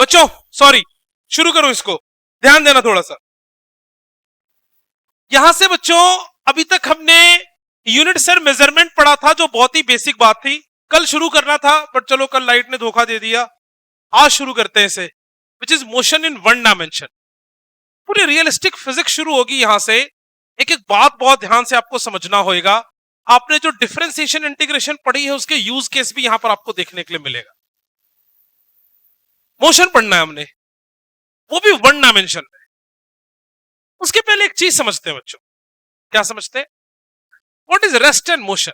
बच्चों सॉरी, शुरू करूं इसको, ध्यान देना थोड़ा सा। यहां से बच्चों अभी तक हमने यूनिट सर मेजरमेंट पढ़ा था, जो बहुत ही बेसिक बात थी। कल शुरू करना था बट चलो कल लाइट ने धोखा दे दिया। आज शुरू करते हैं इसे, which is motion in one dimension. पूरी रियलिस्टिक फिजिक्स शुरू होगी यहां से। एक एक बात बहुत ध्यान से आपको समझना होगा। आपने जो डिफरेंशिएशन इंटीग्रेशन पढ़ी है उसके यूज केस भी यहां पर आपको देखने के लिए मिलेगा। मोशन पढ़ना है हमने, वो भी वन डायमेंशन में। उसके पहले एक चीज समझते हैं बच्चों। क्या समझते हैं? What is rest and motion?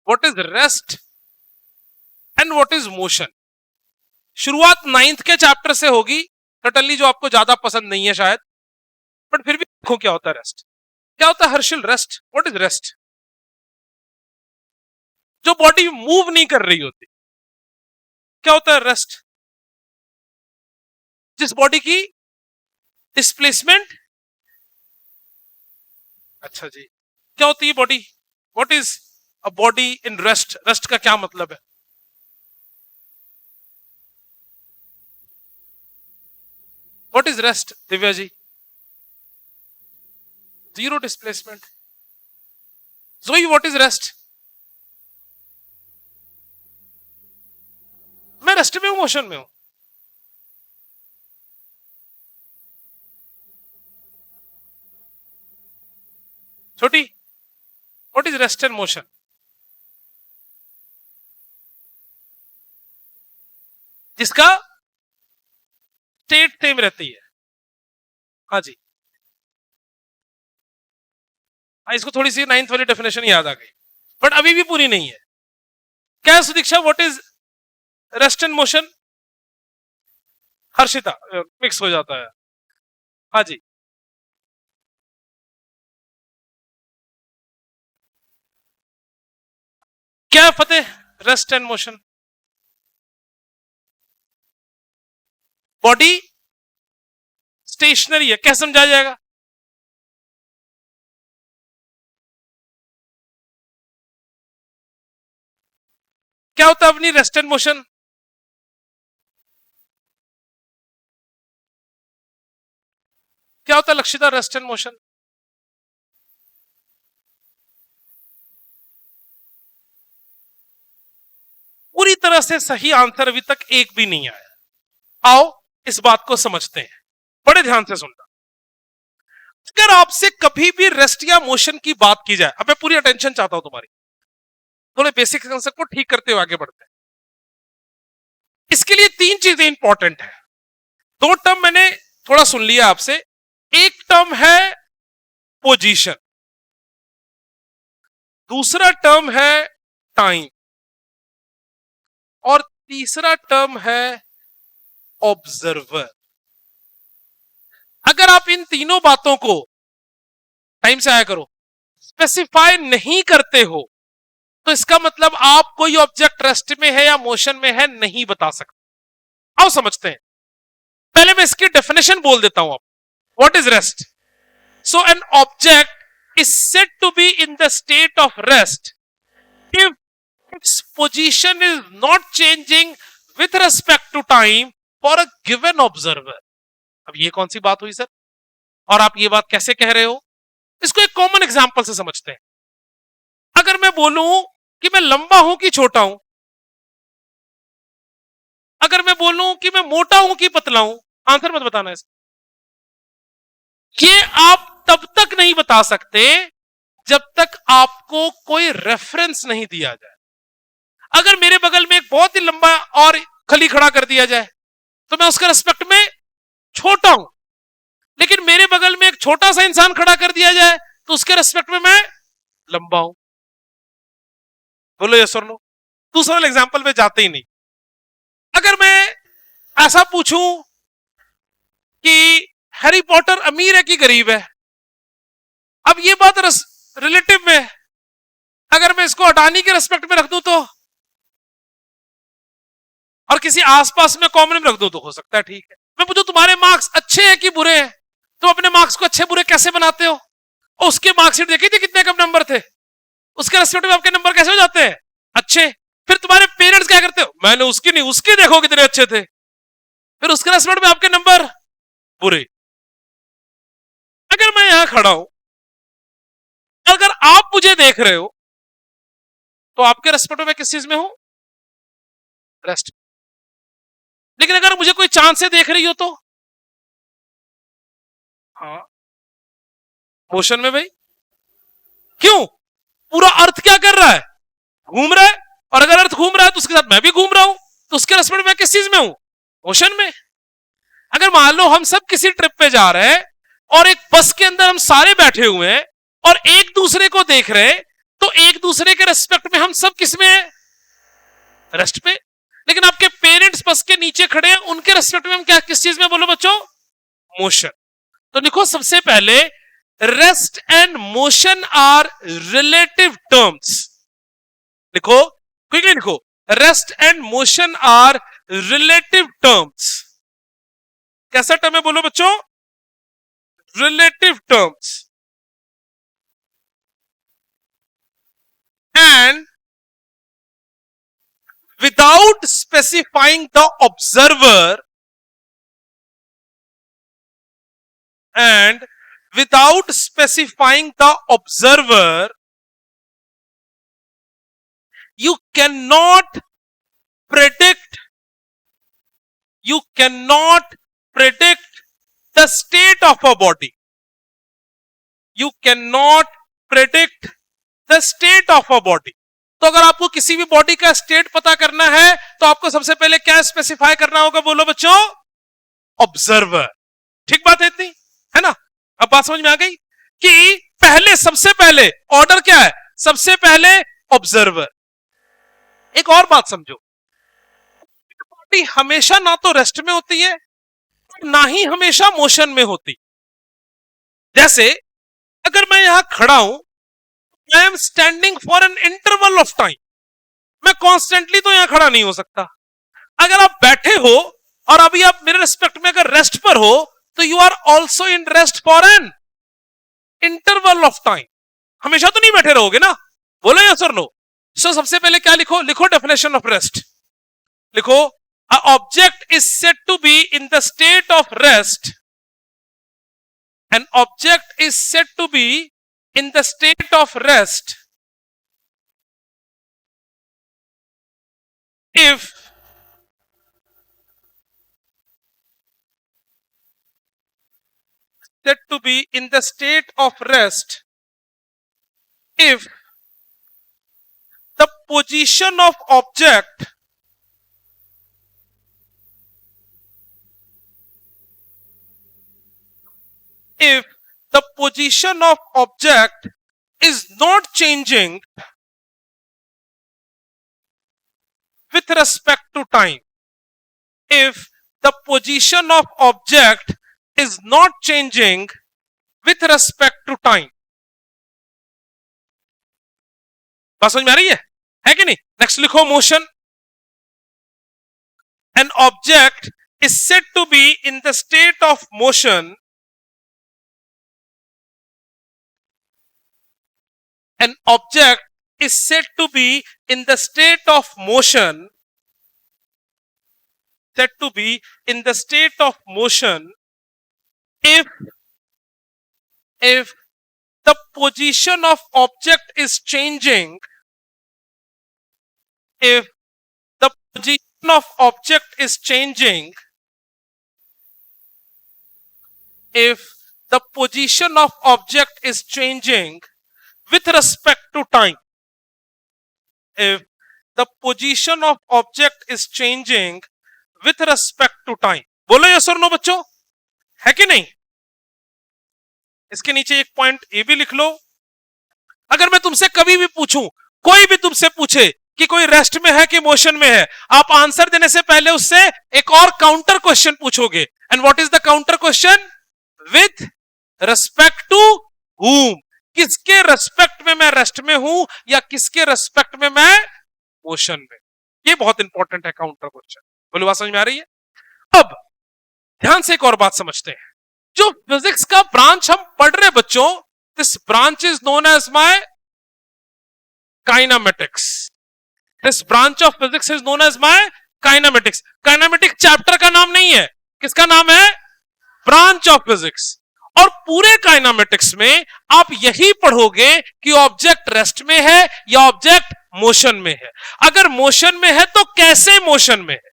What is rest and what is motion? शुरुआत 9th के चैप्टर से होगी, टोटली जो आपको ज्यादा पसंद नहीं है शायद, बट फिर भी देखो क्या होता है रेस्ट। क्या होता है Harshil rest? What is rest? जो बॉडी मूव नहीं कर रही होती। क्या होता है रेस्ट? जिस बॉडी की डिस्प्लेसमेंट, अच्छा जी, क्या होती है body? What is a body in rest? Rest का क्या मतलब है? What is rest Divya ji? Zero displacement. जोई व्हाट इज रेस्ट? मैं रेस्ट में हूं, मोशन में हूं। छोटी, what is rest and motion? जिसका स्टेट सेम रहती है। हाँ जी, हाँ, इसको थोड़ी सी 9th वाली डेफिनेशन याद आ गई, बट अभी भी पूरी नहीं है। क्या Sudiksha, what is rest and motion? Harshita, mix हो जाता है। हाँ जी, क्या Fateh rest and motion? Body stationary है, क्या समझा जाएगा? क्या होता है अपनी रेस्ट एंड मोशन? क्या होता है लक्षिता रेस्ट एंड मोशन? पूरी तरह से सही आंसर अभी तक एक भी नहीं आया। आओ इस बात को समझते हैं, बड़े ध्यान से सुनना। अगर आपसे कभी भी रेस्ट या मोशन की बात की जाए, अब मैं पूरी अटेंशन चाहता हूं तुम्हारी, थोड़े बेसिक कंसेप्ट को ठीक करते हुए आगे बढ़ते हैं। इसके लिए 3 चीजें इंपॉर्टेंट है। 2 टर्म मैंने थोड़ा सुन लिया आपसे। एक टर्म है पोजीशन, दूसरा टर्म है टाइम, और तीसरा टर्म है ऑब्जर्वर। अगर आप इन तीनों बातों को, टाइम से आया करो, स्पेसिफाई नहीं करते हो तो इसका मतलब आप कोई ऑब्जेक्ट रेस्ट में है या मोशन में है नहीं बता सकते। आओ समझते हैं। पहले मैं इसकी डेफिनेशन बोल देता हूं। आप what is rest? So an object is said to be in the state of rest if its position is not changing with respect to time for a given observer। अब ये कौन सी बात हुई सर, और आप ये बात कैसे कह रहे हो? इसको एक कॉमन एग्जांपल से समझते हैं। अगर मैं बोलूं कि मैं लंबा हूं कि छोटा हूं, अगर मैं बोलूं कि मैं मोटा हूं कि पतला हूं, आंसर मत बताना इसका। ये आप तब तक नहीं बता सकते जब तक आपको कोई रेफरेंस नहीं दिया जाए। अगर मेरे बगल में एक बहुत ही लंबा और खली खड़ा कर दिया जाए तो मैं उसके रिस्पेक्ट में छोटा हूं, लेकिन मेरे बगल में एक छोटा सा इंसान खड़ा कर दिया जाए तो उसके रिस्पेक्ट में मैं लंबा हूं। बोलो यस और नो। दूसरा वाला एग्जांपल में जाते ही नहीं। अगर मैं ऐसा पूछूं कि हैरी पॉटर अमीर है कि गरीब है, अब ये बात रिलेटिव में है। अगर मैं इसको अडानी के रिस्पेक्ट में रख दूं तो, और किसी आसपास में कॉमन में रख दो तो हो सकता है ठीक है। मैं पूछूं तुम्हारे मार्क्स अच्छे हैं कि बुरे हैं, तुम अपने मार्क्स को अच्छे बुरे कैसे बनाते हो? उसके मार्कशीट देखी थी कितने कम नंबर थे, उसके रिस्पेक्ट में आपके नंबर कैसे हो जाते हैं? अच्छे। फिर तुम्हारे पेरेंट्स क्या करते हो? मैंने उसकी नहीं उसके देखो कितने अच्छे थे। फिर उसके रेस्पेक्ट में आपके नंबर बुरे। अगर मैं यहां खड़ा हूं, अगर आप मुझे देख रहे हो तो आपके रेस्पेक्ट में मैं किस चीज में हूं? रेस्ट। लेकिन अगर मुझे कोई चांद से देख रही हो तो हाँ मोशन में भाई। क्यों? पूरा अर्थ क्या कर रहा है? घूम रहा है। और अगर अर्थ घूम रहा है तो उसके साथ मैं भी घूम रहा हूं, तो उसके रेस्पेक्ट में मैं किस चीज में हूं? मोशन में। अगर मान लो हम सब किसी ट्रिप पे जा रहे हैं और एक बस के अंदर हम सारे बैठे हुए हैं और एक दूसरे को देख रहे हैं, तो एक दूसरे के रेस्पेक्ट में हम सब किस में हैं? रेस्ट पे। लेकिन आपके पेरेंट्स बस के नीचे खड़े हैं, उनके रेस्पेक्ट में हम क्या किस चीज में? बोलो बच्चों, मोशन। तो लिखो सबसे पहले, rest and motion are relative terms. लिखो, क्विकली लिखो, rest and motion are relative terms. कैसा टर्म है बोलो बच्चों? Relative terms. And without specifying the observer and without specifying the observer, you cannot predict the state of a body. You cannot predict the state of a body. तो अगर आपको किसी भी body का स्टेट पता करना है तो आपको सबसे पहले क्या स्पेसिफाई करना होगा? बोलो बच्चों, ऑब्जर्वर। ठीक बात है इतनी, है ना? अब बात समझ में आ गई कि पहले, सबसे पहले ऑर्डर क्या है? सबसे पहले ऑब्जर्वर। एक और बात समझो, बॉडी हमेशा ना तो रेस्ट में होती है ना ही हमेशा मोशन में होती। जैसे अगर मैं यहां खड़ा हूं, I am standing for an interval of time. मैं कॉन्स्टेंटली तो यहां खड़ा नहीं हो सकता। अगर आप बैठे हो और अभी आप मेरे रिस्पेक्ट में अगर रेस्ट पर हो, तो you are also in rest for an interval of time. हमेशा तो नहीं बैठे रहोगे ना, बोलो यस और नो। सो सबसे पहले क्या लिखो? लिखो डेफिनेशन ऑफ रेस्ट। लिखो, a object is said to be in the state of rest. An object is said to be in the state of rest if said to be in the state of rest if the position of object if the position of object is not changing with respect to time. If the position of object is not changing with respect to time. बात समझ में आ रही है कि नहीं? Next लिखो, motion. An object is said to be in the state of motion. An object is said to be in the state of motion, said to be in the state of motion if the position of object is changing, if the position of object is changing, if the position of object is changing with respect to time. If the position of object is changing with respect to time. बोलो yes और no बच्चों, है कि नहीं? इसके नीचे एक point ये भी लिख लो। अगर मैं तुमसे कभी भी पूछूं, कोई भी तुमसे पूछे कि कोई रेस्ट में है कि मोशन में है, आप आंसर देने से पहले उससे एक और काउंटर क्वेश्चन पूछोगे। And what is the counter question? With respect to whom? किसके रेस्पेक्ट में मैं रेस्ट में हूं या किसके रेस्पेक्ट में मैं मोशन में? ये बहुत इंपॉर्टेंट है काउंटर क्वेश्चन। बोलो बात समझ में आ रही है? अब ध्यान से एक और बात समझते हैं। जो फिजिक्स का ब्रांच हम पढ़ रहे बच्चों, this branch is known as my kinematics. This branch of physics is known as my kinematics. Kinematics chapter का नाम नहीं है, किसका नाम है? Branch of physics. और पूरे काइनेमेटिक्स में आप यही पढ़ोगे कि ऑब्जेक्ट रेस्ट में है या ऑब्जेक्ट मोशन में है। अगर मोशन में है तो कैसे मोशन में है।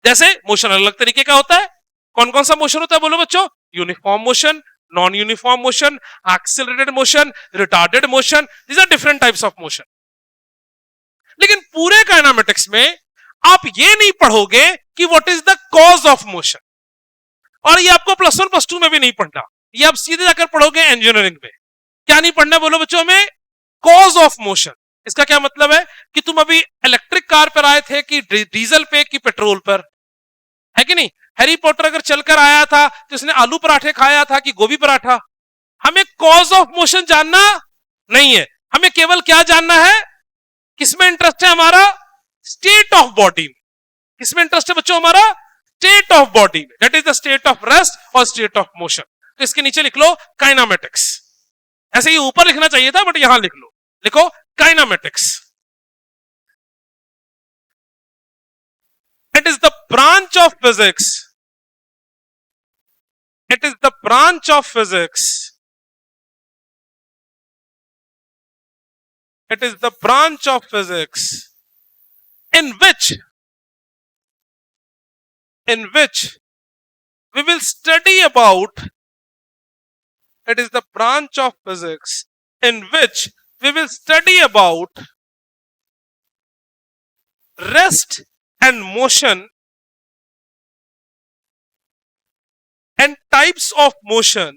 जैसे मोशन अलग अलग तरीके का होता है। कौन कौन सा मोशन होता है बोलो बच्चों? Uniform motion, non uniform motion, accelerated motion, retarded motion, these are different types of motion. लेकिन पूरे काइनेमेटिक्स में आप ये नहीं पढ़ोगे कि what is the cause of motion. और ये आपको प्लस वन प्लस टू में भी नहीं पढ़ना, ये आप सीधे जाकर पढ़ोगे इंजीनियरिंग में। क्या नहीं पढ़ना बोलो बच्चों में? Cause of motion. इसका क्या मतलब है कि तुम अभी इलेक्ट्रिक कार पर आए थे कि डीजल पे कि पेट्रोल पर, है कि नहीं? हैरी पॉटर अगर चलकर आया था तो इसने आलू पराठे खाया था कि गोभी पराठा? हमें कॉज ऑफ मोशन जानना नहीं है, हमें केवल क्या जानना है? किसमें इंटरेस्ट है हमारा? स्टेट ऑफ बॉडी में। किसमें इंटरेस्ट है बच्चों हमारा? स्टेट ऑफ बॉडी में। That is the state of rest और स्टेट ऑफ मोशन। तो इसके नीचे लिख लो काइनेमेटिक्स। ऐसे ही ऊपर लिखना चाहिए था बट यहां लिख लो, लिखो kinematics. It is the branch of physics, it is the branch of physics, it is the branch of physics in which we will study about, it is the branch of physics in which we will study about rest and motion and types of motion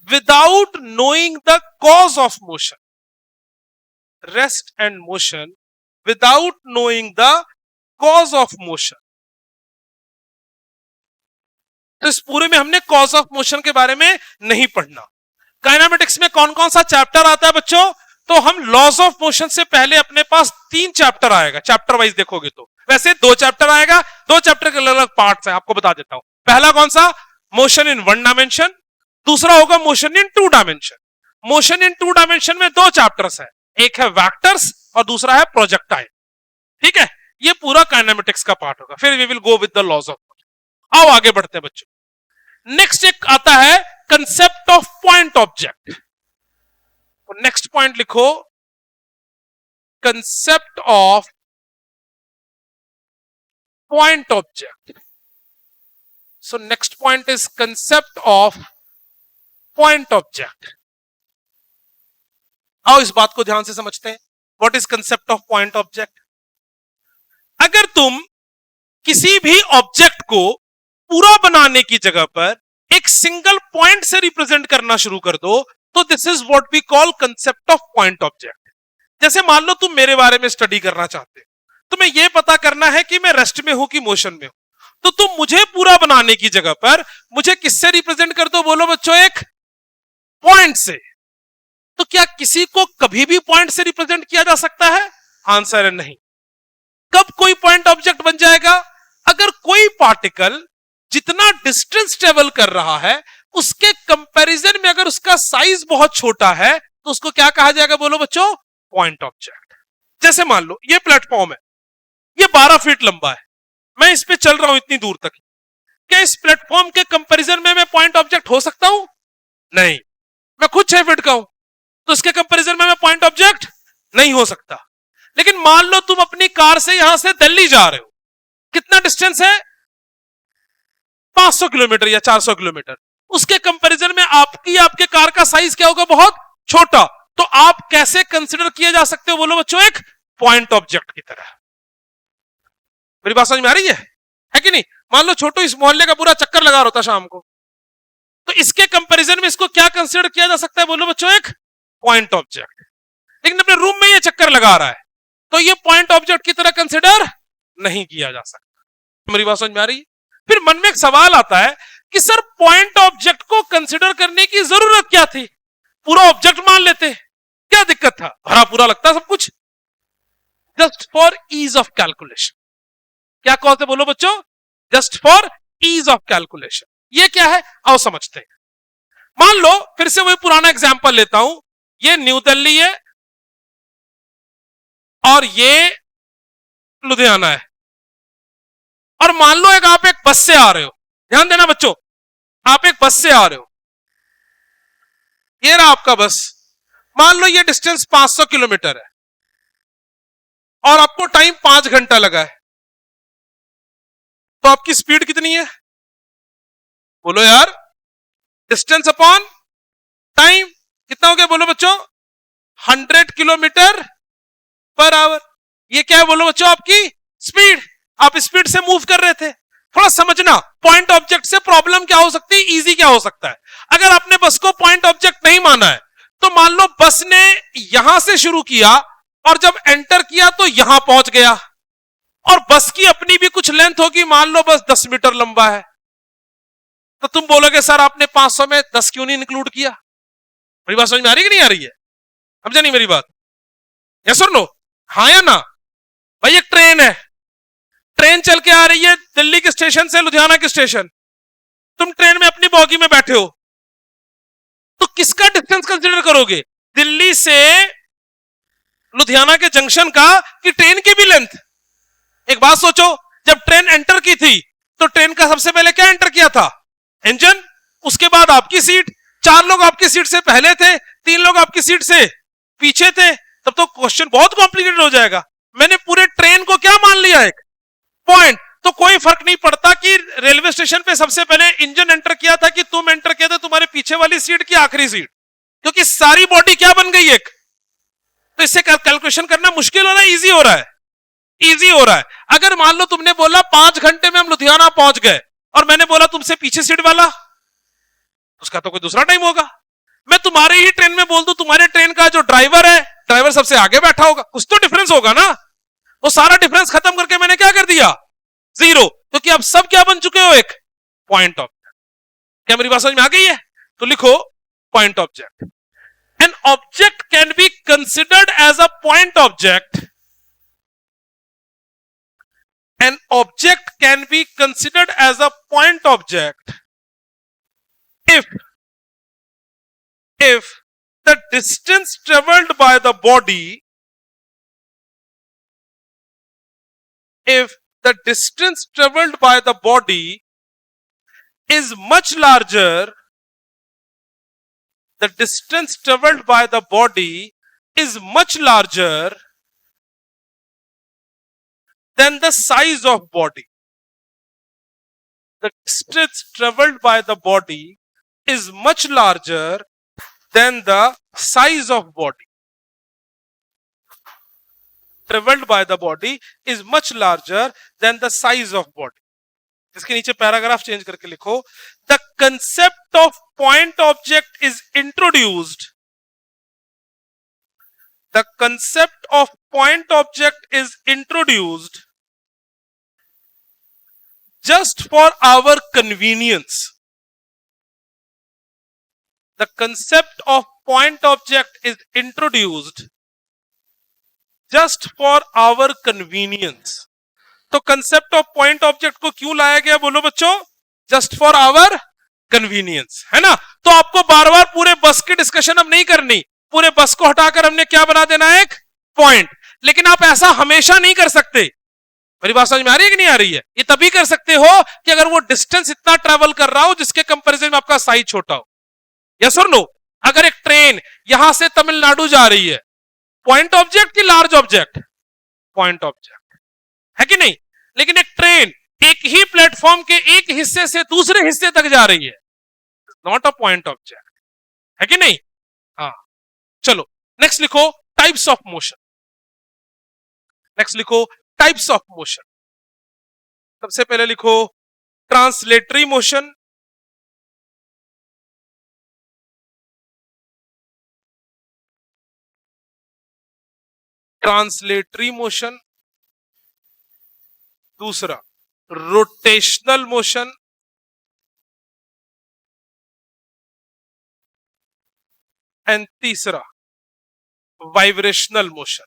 without knowing the cause of motion. Rest and motion without knowing the cause of motion. तो इस पूरे में हमने cause of motion के बारे में नहीं पढ़ना। काइनेमेटिक्स में कौन कौन सा चैप्टर आता है बच्चों? तो हम लॉज ऑफ मोशन से पहले अपने पास 3 चैप्टर आएगा, चैप्टर वाइज देखोगे तो। वैसे 2 चैप्टर आएगा, 2 चैप्टर के अलग अलग पार्ट्स हैं, आपको बता देता हूं। पहला कौन सा? Motion in 1 dimension. दूसरा होगा motion in 2 dimension. Motion in 2 dimension में 2 चैप्टर्स है, एक है वेक्टर्स और दूसरा है प्रोजेक्टाइल। ठीक है, ये पूरा काइनेमेटिक्स का पार्ट होगा। फिर we will go with the laws of motion. आओ आगे बढ़ते हैं बच्चों। नेक्स्ट एक आता है concept of point object. Next point लिखो, concept of point object. So next point is concept of point object. आओ इस बात को ध्यान से समझते हैं। What is concept of point object? अगर तुम किसी भी ऑब्जेक्ट को पूरा बनाने की जगह पर एक सिंगल पॉइंट से रिप्रेजेंट करना शुरू कर दो तो this is what we call concept of point object. जैसे मान लो तुम मेरे बारे में स्टडी करना चाहते हो, तुम्हें यह पता करना है कि मैं रेस्ट में हूं कि मोशन में हूं, तो तुम मुझे पूरा बनाने की जगह पर मुझे किससे रिप्रेजेंट कर दो बोलो बच्चों? एक पॉइंट से। तो क्या किसी को कभी भी पॉइंट से रिप्रेजेंट किया जा सकता है? आंसर है नहीं। कब कोई पॉइंट ऑब्जेक्ट बन जाएगा? अगर कोई पार्टिकल जितना डिस्टेंस ट्रेवल कर रहा है उसके कंपैरिजन में अगर उसका साइज बहुत छोटा है तो उसको क्या कहा जाएगा बोलो बच्चों? Point object. जैसे मान लो ये प्लेटफॉर्म है, ये 12 फीट लंबा है, मैं इस पे चल रहा हूं इतनी दूर तक। क्या इस प्लेटफॉर्म के कंपैरिजन में मैं पॉइंट ऑब्जेक्ट हो सकता हूं? नहीं। मैं खुद 6 फीट का हूं तो इसके कंपैरिजन में मैं पॉइंट ऑब्जेक्ट नहीं हो सकता। लेकिन मान लो तुम अपनी कार से यहां से दिल्ली जा रहे हो, कितना डिस्टेंस है? 500 किलोमीटर या 400 किलोमीटर। उसके कंपैरिजन में आपके कार का साइज क्या होगा? बहुत छोटा। तो आप कैसे कंसीडर किए जा सकते हो बोलो बच्चों? एक पॉइंट ऑब्जेक्ट की तरह। मेरी बात समझ में आ रही है कि नहीं? मान लो छोटू इस मोहल्ले का पूरा चक्कर लगा रहा होता शाम को, तो इसके कंपैरिजन में इसको क्या कंसीडर किया जा सकता है बोलो बच्चों? एक पॉइंट ऑब्जेक्ट। लेकिन अपने रूम में ये चक्कर लगा रहा है तो ये पॉइंट ऑब्जेक्ट की तरह कंसीडर नहीं किया जा सकता। मेरी बात समझ में आ रही है? फिर मन में एक सवाल आता है कि सर पॉइंट ऑब्जेक्ट को कंसीडर करने की जरूरत क्या थी? पूरा ऑब्जेक्ट मान लेते, क्या दिक्कत था? भरा पूरा लगता सब कुछ। Just for ease of calculation. क्या कहते बोलो बच्चों? Just for ease of calculation. ये क्या है आओ समझते हैं। मान लो फिर से वही पुराना एग्जांपल लेता हूं, ये न्यू दिल्ली है, और ये लुधियाना है। और मान लो आप एक बस से आ रहे हो, ध्यान देना बच्चों, आप एक बस से आ रहे हो, ये रहा आपका बस, मान लो ये डिस्टेंस 500 किलोमीटर है और आपको टाइम 5 घंटा लगा है, तो आपकी स्पीड कितनी है? बोलो यार, डिस्टेंस अपॉन टाइम कितना हो गया? बोलो बच्चों, 100 किलोमीटर पर आवर। ये क्या है बोलो बच्चों? आपकी स्पीड। आप स्पीड से मूव कर रहे थे। थोड़ा समझना, पॉइंट ऑब्जेक्ट से प्रॉब्लम क्या हो सकती है, इजी क्या हो सकता है। अगर आपने बस को पॉइंट ऑब्जेक्ट नहीं माना है, तो मान लो बस ने यहां से शुरू किया और जब एंटर किया तो यहां पहुंच गया, और बस की अपनी भी कुछ लेंथ होगी, मान लो बस 10 मीटर लंबा है, तो तुम बोलोगे सर आपने 500 में 10 क्यों नहीं इंक्लूड किया? मेरी बात समझ में आ रही है कि नहीं आ रही है? समझा नहीं मेरी बात? यस और नो? हाँ या ना? भाई एक ट्रेन है, ट्रेन चल के आ रही है दिल्ली के स्टेशन से लुधियाना के स्टेशन, तुम ट्रेन में अपनी बॉगी में बैठे हो, तो किसका डिस्टेंस कंसीडर करोगे, दिल्ली से लुधियाना के जंक्शन का कि ट्रेन की भी लेंथ? एक बात सोचो, जब ट्रेन एंटर की थी तो ट्रेन का सबसे पहले क्या एंटर किया था? इंजन। उसके बाद आपकी सीट, 4 लोग आपकी सीट से पहले थे, 3 लोग आपकी सीट से पीछे थे, तब तो क्वेश्चन बहुत कॉम्प्लिकेटेड हो जाएगा। मैंने पूरे ट्रेन को क्या मान लिया? एक पॉइंट। तो कोई फर्क नहीं पड़ता कि रेलवे स्टेशन पे सबसे पहले इंजन एंटर किया था कि तुम एंटर किया था तुम्हारे पीछे वाली सीट की आखिरी सीट, क्योंकि सारी बॉडी क्या बन गई एक। तो इससे कैलकुलेशन करना मुश्किल हो रहा है, इजी हो रहा है? इजी हो रहा है। अगर मान लो तुमने बोला 5 घंटे में हम लुधियाना पहुंच गए, और मैंने बोला तुमसे पीछे सीट वाला, उसका तो कोई दूसरा टाइम होगा। मैं तुम्हारे ही ट्रेन में बोल दूं तुम्हारे ट्रेन का जो ड्राइवर है, ड्राइवर सबसे आगे बैठा होगा, कुछ तो डिफरेंस होगा ना। वो सारा डिफरेंस खत्म करके मैंने क्या कर दिया? 0। क्योंकि अब सब क्या बन चुके हो? एक पॉइंट ऑब्जेक्ट। क्या मेरी बात समझ में आ गई है? तो लिखो point object. An object can be considered as a point object. An object can be considered as a point object if the distance traveled by the body, if the distance traveled by the body is much larger, the distance traveled by the body is much larger than the size of body. The distance traveled by the body is much larger than the size of body. Traveled by the body is much larger than the size of body. इसके नीचे paragraph change करके लिखो, the concept of point object is introduced. The concept of point object is introduced just for our convenience. The concept of point object is introduced just for our convenience. तो concept of point object को क्यों लाया गया बोलो बच्चों? Just for our convenience, है ना। तो आपको बार बार पूरे बस की डिस्कशन अब नहीं करनी, पूरे बस को हटाकर हमने क्या बना देना है? एक पॉइंट। लेकिन आप ऐसा हमेशा नहीं कर सकते। मेरी बात समझ में आ रही है कि नहीं आ रही है? ये तभी कर सकते हो कि अगर वो डिस्टेंस इतना ट्रेवल कर रहा हो जिसके कंपैरिजन में आपका साइज छोटा हो। यस और नो? अगर एक ट्रेन यहां से तमिलनाडु जा रही है, पॉइंट ऑब्जेक्ट की लार्ज ऑब्जेक्ट? पॉइंट ऑब्जेक्ट है कि नहीं। लेकिन एक ट्रेन एक ही प्लेटफॉर्म के एक हिस्से से दूसरे हिस्से तक जा रही है, नॉट अ पॉइंट ऑब्जेक्ट, है कि नहीं? हाँ, चलो नेक्स्ट लिखो टाइप्स ऑफ मोशन। नेक्स्ट लिखो टाइप्स ऑफ मोशन। सबसे पहले लिखो ट्रांसलेटरी मोशन, ट्रांसलेटरी मोशन। दूसरा रोटेशनल मोशन, एंड तीसरा वाइब्रेशनल मोशन।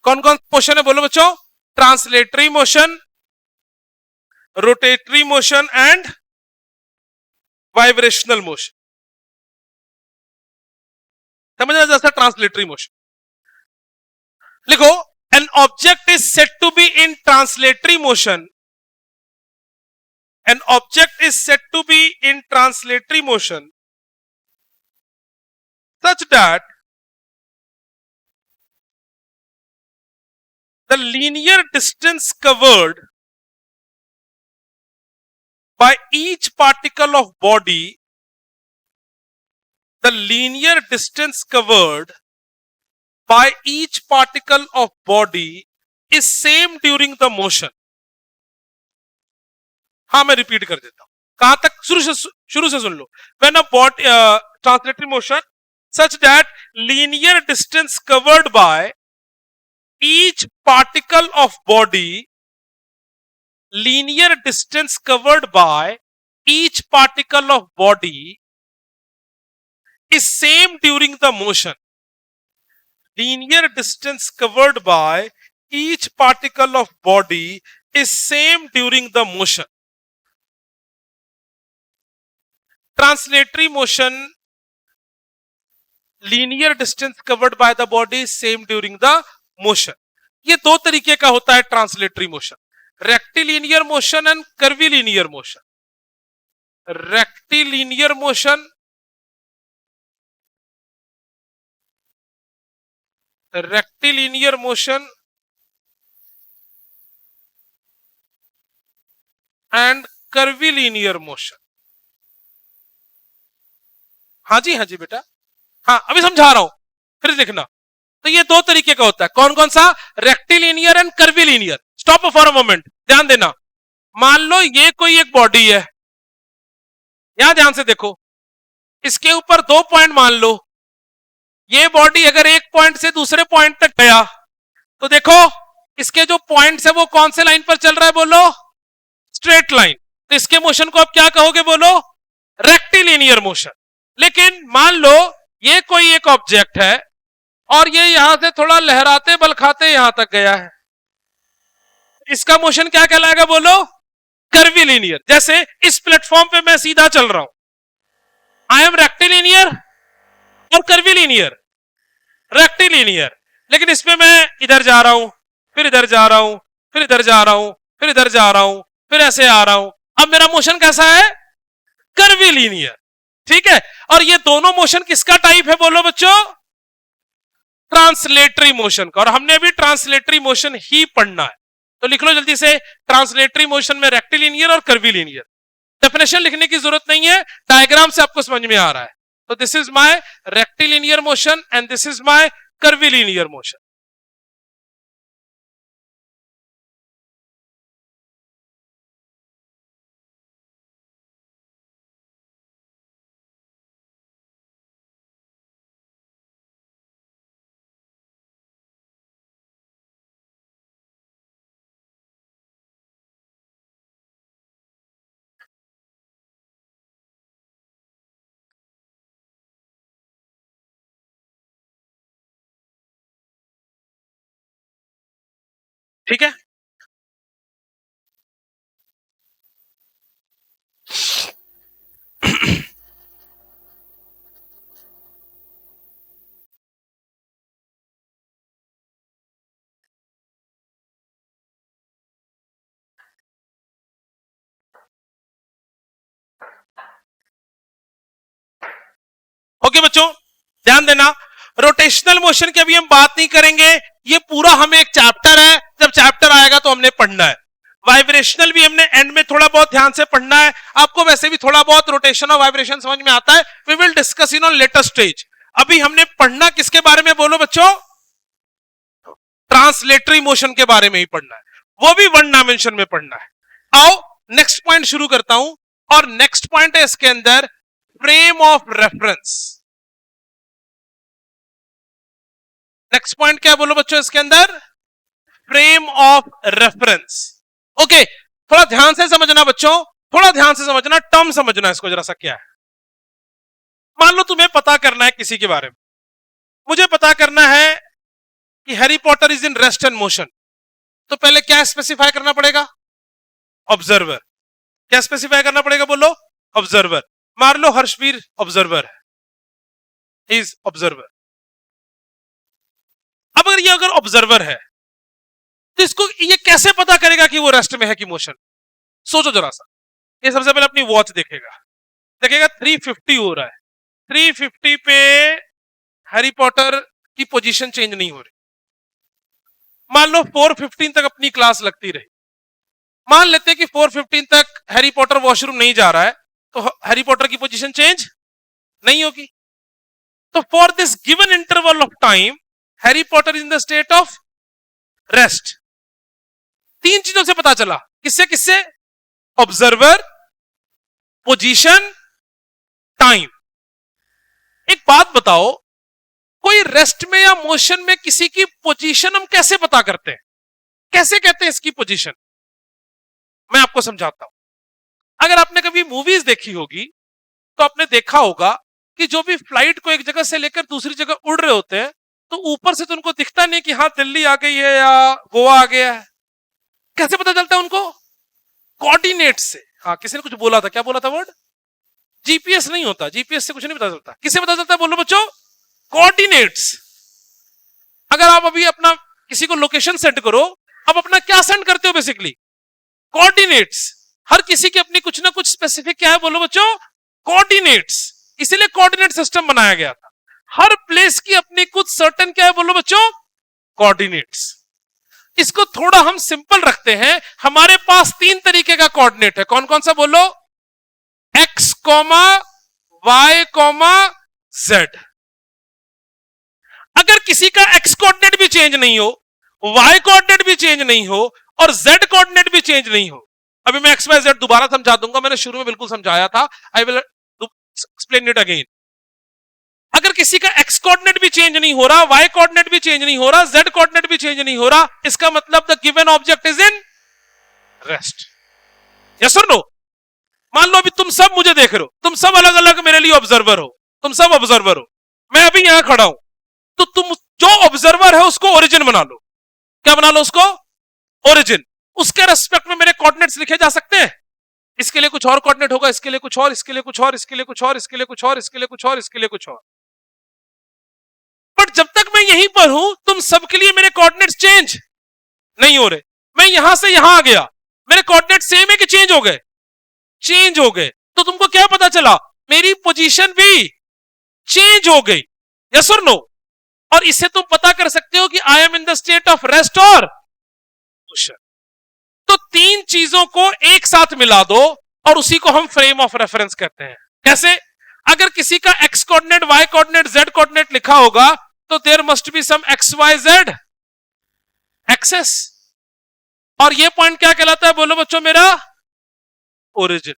कौन कौन मोशन है बोलो बच्चों? Translatory motion, rotatory motion and vibrational motion, समझना, जैसा ट्रांसलेटरी मोशन। लिखो, an object is said to be in translatory motion, an object is said to be in translatory motion such that the linear distance covered by each particle of body, the linear distance covered by each particle of body is same during the motion। हाँ, मैं repeat कर देता हूं, कहां तक, शुरू से सुन लो। When a body translatory motion such that linear distance covered by each particle of body, linear distance covered by each particle of body is same during the motion. Linear distance covered by each particle of body is same during the motion. Translatory motion, linear distance covered by the body same during the motion. ये दो तरीके का होता है translatory motion, rectilinear motion and curvilinear motion. Rectilinear motion, rectilinear motion and curvilinear motion. हाँ जी बेटा, हाँ अभी समझा रहा हूं, फिर लिखना। तो ये दो तरीके का होता है, कौन कौन सा, rectilinear and curvilinear. Stop for a moment, ध्यान देना। मान लो ये कोई एक बॉडी है, यहां ध्यान से देखो, इसके ऊपर 2 पॉइंट मान लो। ये बॉडी अगर एक पॉइंट से दूसरे पॉइंट तक गया तो देखो इसके जो पॉइंट्स है वो कौन से लाइन पर चल रहा है, बोलो स्ट्रेट लाइन। तो इसके मोशन को आप क्या कहोगे, बोलो रेक्टिलिनियर मोशन। लेकिन मान लो ये कोई एक ऑब्जेक्ट है और ये यहां से थोड़ा लहराते बलखाते यहां तक गया है, इसका मोशन क्या कहलाएगा, बोलो कर्विलिनियर। जैसे इस प्लेटफॉर्म पे मैं सीधा चल रहा हूं, आई एम रेक्टिलिनियर और कर्विलिनियर। रेक्टिलिनियर, लेकिन इसमें मैं इधर जा रहा हूं, फिर इधर जा रहा हूं, फिर इधर जा रहा हूं, फिर इधर जा रहा हूं, फिर ऐसे आ रहा हूं। अब मेरा मोशन कैसा है, कर्विलिनियर, ठीक है। और ये दोनों मोशन किसका टाइप है, बोलो बच्चों, ट्रांसलेटरी मोशन का। और हमने अभी ट्रांसलेटरी मोशन ही पढ़ना है, तो लिख लो जल्दी से, ट्रांसलेटरी मोशन में रेक्टिलिनियर और कर्विलिनियर। डेफिनेशन लिखने की जरूरत नहीं है, डायग्राम से आपको समझ में आ रहा है। तो this is my rectilinear motion and this is my curvilinear motion. ठीक है, ओके बच्चों ध्यान देना। रोटेशनल मोशन की अभी हम बात नहीं करेंगे, ये पूरा हमें एक चैप्टर है, जब चैप्टर आएगा तो हमने पढ़ना है। वाइब्रेशनल भी हमने एंड में थोड़ा बहुत ध्यान से पढ़ना है, आपको वैसे भी थोड़ा बहुत रोटेशन और वाइब्रेशन समझ में आता है। We will discuss in on later stage. अभी हमने पढ़ना किसके बारे में, बोलो बच्चों, ट्रांसलेटरी मोशन के बारे में ही पढ़ना है, वो भी 1 डायमेंशन में पढ़ना है। आओ नेक्स्ट पॉइंट शुरू करता हूं, और नेक्स्ट पॉइंट है इसके अंदर frame of reference. Next point क्या है, बोलो बच्चों इसके अंदर, फ्रेम ऑफ रेफरेंस। ओके, थोड़ा ध्यान से समझना बच्चों, थोड़ा ध्यान से समझना, टर्म समझना इसको जरा सा क्या है। मान लो तुम्हें पता करना है किसी के बारे में, मुझे पता करना है कि Harry Potter is in rest and motion, तो पहले क्या स्पेसिफाई करना पड़ेगा, ऑब्जर्वर। क्या स्पेसिफाई करना पड़ेगा, बोलो ऑब्जर्वर। मान लो हर्षवीर ऑब्जर्वर है, इज ऑब्जर्वर। अब अगर ऑब्जर्वर है तो इसको ये कैसे पता करेगा कि वो रेस्ट में है कि मोशन? सोचो जरा सा। ये सबसे पहले अपनी वॉच देखेगा, देखेगा 350 हो रहा है, 350 पे हैरी पॉटर की पोजीशन चेंज नहीं हो रही। मान लो 4:15 तक अपनी क्लास लगती रही, मान लेते हैं कि 4:15 तक हैरी पॉटर वॉशरूम नहीं जा रहा है, तो हैरी पॉटर की पोजीशन चेंज नहीं होगी। तो for this given interval of time Harry Potter in the state of rest. तीन चीजों से पता चला, किससे किससे? Observer, position, time. एक बात बताओ, कोई रेस्ट में या मोशन में किसी की पोजीशन हम कैसे पता करते हैं? कैसे कहते हैं इसकी पोजीशन? मैं आपको समझाता हूं। अगर आपने कभी मूवीज देखी होगी तो आपने देखा होगा कि जो भी फ्लाइट को एक जगह से लेकर दूसरी जगह उड़ रहे होते हैं तो ऊपर से तो उनको दिखता नहीं कि हाँ दिल्ली आ गई है या गोवा आ गया है। कैसे पता चलता है उनको? कोऑर्डिनेट से। हाँ, किसी ने कुछ बोला था, क्या बोला था वर्ड? जीपीएस नहीं होता, जीपीएस से कुछ नहीं पता चलता। किससे पता चलता है बोलो बच्चों? कोऑर्डिनेट्स। अगर आप अभी अपना किसी को लोकेशन सेंड करो, आप अपना क्या सेंड करते हो? Basically coordinates. हर किसी की अपनी कुछ ना कुछ स्पेसिफिक क्या है बोलो बच्चों? कोऑर्डिनेट्स। इसीलिए कोऑर्डिनेट सिस्टम बनाया गया था। हर प्लेस की अपनी कुछ सर्टेन क्या है बोलो बच्चों? कोऑर्डिनेट्स। इसको थोड़ा हम सिंपल रखते हैं। हमारे पास तीन तरीके का कोऑर्डिनेट है। कौन कौन सा बोलो? X comma Y comma Z. अगर किसी का एक्स कोऑर्डिनेट भी चेंज नहीं हो, वाई कोऑर्डिनेट भी चेंज नहीं हो और जेड कोऑर्डिनेट भी चेंज नहीं हो, अभी मैं एक्स वाई जेड दोबारा समझा दूंगा, मैंने शुरू में बिल्कुल समझाया था, I will explain it again. अगर किसी का एक्स कोऑर्डिनेट भी चेंज नहीं हो रहा, वाई कोऑर्डिनेट भी चेंज नहीं हो रहा, जेड कोऑर्डिनेट भी चेंज नहीं हो रहा, इसका मतलब the given object is in rest. Yes और नो? मान लो अभी तुम सब मुझे देख रहे हो, तुम सब अलग अलग मेरे लिए ऑब्जर्वर हो, तुम सब ऑब्जर्वर हो, मैं अभी यहां खड़ा हूं, तो तुम जो ऑब्जर्वर है उसको ओरिजिन बना लो। क्या बना लो उसको? ओरिजिन। उसके रेस्पेक्ट में मेरे कोऑर्डिनेट्स लिखे जा सकते हैं। इसके लिए कुछ और कोऑर्डिनेट होगा, इसके लिए कुछ और, इसके लिए कुछ और, इसके लिए कुछ और, इसके लिए कुछ और, इसके लिए कुछ और, इसके लिए कुछ और। बट जब तक मैं यहीं पर हूं, तुम सबके लिए मेरे कोऑर्डिनेट्स चेंज नहीं हो रहे। मैं यहां से यहां आ गया, मेरे कोऑर्डिनेट सेम है कि चेंज हो गए? चेंज हो गए। तो तुमको क्या पता चला? मेरी पोजीशन भी चेंज हो गई। यस और नो? और इससे तुम पता कर सकते हो कि I am in the state of rest और मोशन। तो तीन चीजों को एक साथ मिला दो और उसी को हम फ्रेम ऑफ रेफरेंस कहते हैं। कैसे? अगर किसी का X coordinate, Y coordinate, Z coordinate लिखा होगा तो there must be some X Y Z axes. और ये पॉइंट क्या कहलाता है बोलो बच्चों? मेरा ओरिजिन।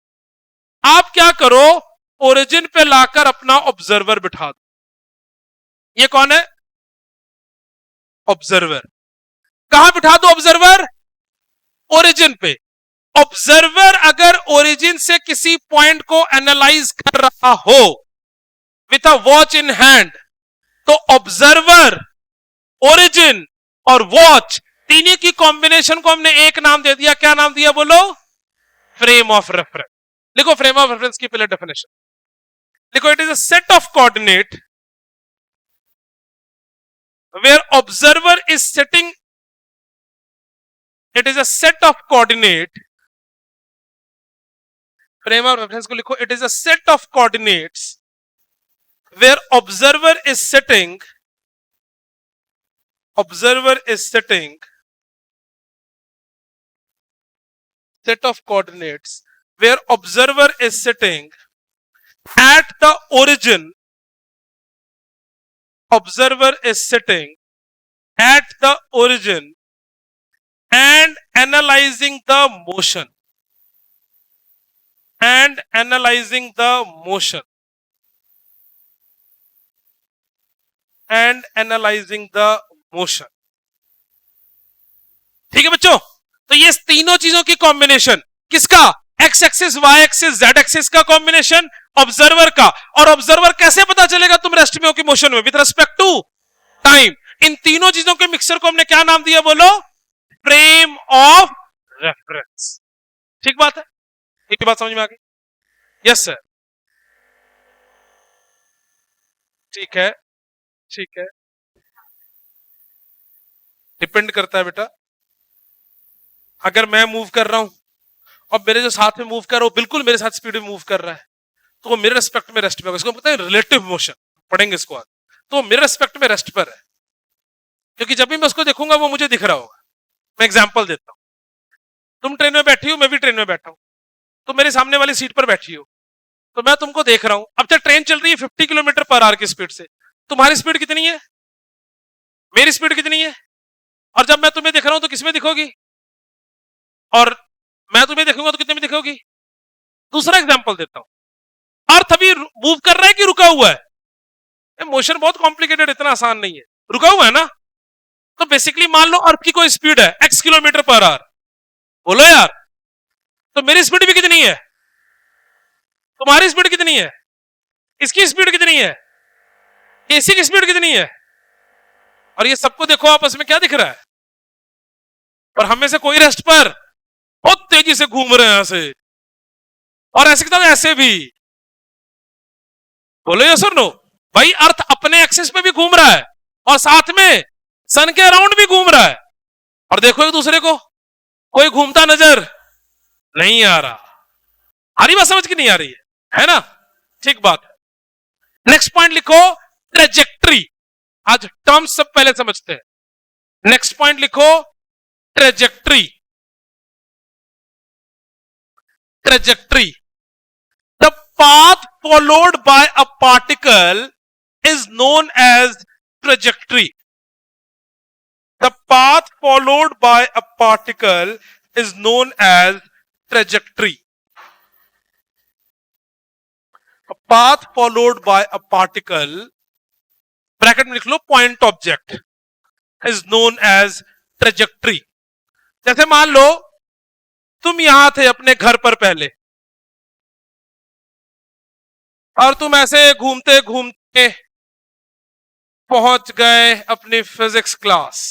आप क्या करो? ओरिजिन पे लाकर अपना ऑब्जर्वर बिठा दो। ये कौन है? ऑब्जर्वर। कहां बिठा दो ऑब्जर्वर? ओरिजिन पे। ऑब्जर्वर अगर ओरिजिन से किसी पॉइंट को एनालाइज कर रहा हो with a watch in hand, तो ऑब्जर्वर, ओरिजिन और वॉच तीनों की कॉम्बिनेशन को हमने एक नाम दे दिया। क्या नाम दिया बोलो? Frame of reference. लिखो फ्रेम ऑफ रेफरेंस की पहले डेफिनेशन लिखो। It is a set of coordinate where observer is sitting, it is a set of coordinate, frame of reference को लिखो, it is a set of coordinates where observer is sitting set of coordinates where observer is sitting at the origin, observer is sitting at the origin and analyzing the motion ठीक है बच्चों? तो ये तीनों चीजों की कॉम्बिनेशन, किसका? X axis, Y axis, Z axis का कॉम्बिनेशन, ऑब्जर्वर का। और ऑब्जर्वर कैसे पता चलेगा तुम रेस्ट में हो कि मोशन में? With respect to time. इन तीनों चीजों के मिक्सर को हमने क्या नाम दिया बोलो? Frame of reference. ठीक बात है? एक बात समझ में आ गई? Yes sir. ठीक है, ठीक है, डिपेंड करता है बेटा। अगर मैं मूव कर रहा हूं और मेरे जो साथ में मूव कर रहा हूं बिल्कुल मेरे साथ स्पीड में मूव कर रहा है, तो वो मेरे रेस्पेक्ट में रेस्ट पे होगा। इसको पता है रिलेटिव मोशन, पढ़ेंगे इसको आज। तो वो मेरे रेस्पेक्ट में रेस्ट पर है, क्योंकि जब भी मैं उसको देखूंगा वो मुझे दिख रहा होगा। मैं एग्जांपल देता हूं, तुम ट्रेन में बैठी हो, मैं भी ट्रेन में बैठा हूं, तो मेरे सामने वाली सीट पर बैठी हो, तो मैं तुमको देख रहा हूं। अब जब ट्रेन चल रही है 50 किलोमीटर पर आवर की स्पीड से, तुम्हारी स्पीड कितनी है, मेरी स्पीड कितनी है, और जब मैं तुम्हें दिख रहा हूं तो किसमें दिखोगी, और मैं तुम्हें देखूंगा तो कितने में दिखोगी। दूसरा एग्जांपल देता हूं, अर्थ अभी मूव कर रहा है कि रुका हुआ है। मोशन बहुत कॉम्प्लिकेटेड, इतना आसान नहीं है। रुका हुआ है ना, तो बेसिकली मान लो अर्थ की कोई स्पीड है x किलोमीटर पर आवर, बोलो यार, तो मेरी स्पीड भी कितनी है, तुम्हारी स्पीड कितनी है, इसकी स्पीड कितनी है, एसी की स्पीड कितनी है, और ये सबको देखो आपस में क्या दिख रहा है। और हमें से कोई रेस्ट पर बहुत तेजी से घूम रहे हैं यहां से, और ऐसे के ऐसे भी, बोलो ये सुन लो भाई, अर्थ अपने एक्सिस पे भी घूम रहा है और साथ में सन के अराउंड भी घूम रहा है। और देखो एक दूसरे को, कोई घूमता नजर नहीं आ रहा। आ रही बात समझ की नहीं आ रही है ना? ठीक बात है। नेक्स्ट पॉइंट लिखो, ट्रेजेक्ट्री। आज टर्म्स सब पहले समझते हैं। नेक्स्ट पॉइंट लिखो, trajectory. Trajectory, the path followed by a particle is known as trajectory. The path followed by a particle is known as trajectory. A path followed by a particle, bracket में लिख लो point object, is known as trajectory. जैसे मान लो तुम यहां थे अपने घर पर पहले, और तुम ऐसे घूमते घूमते पहुंच गए अपनी फिजिक्स क्लास।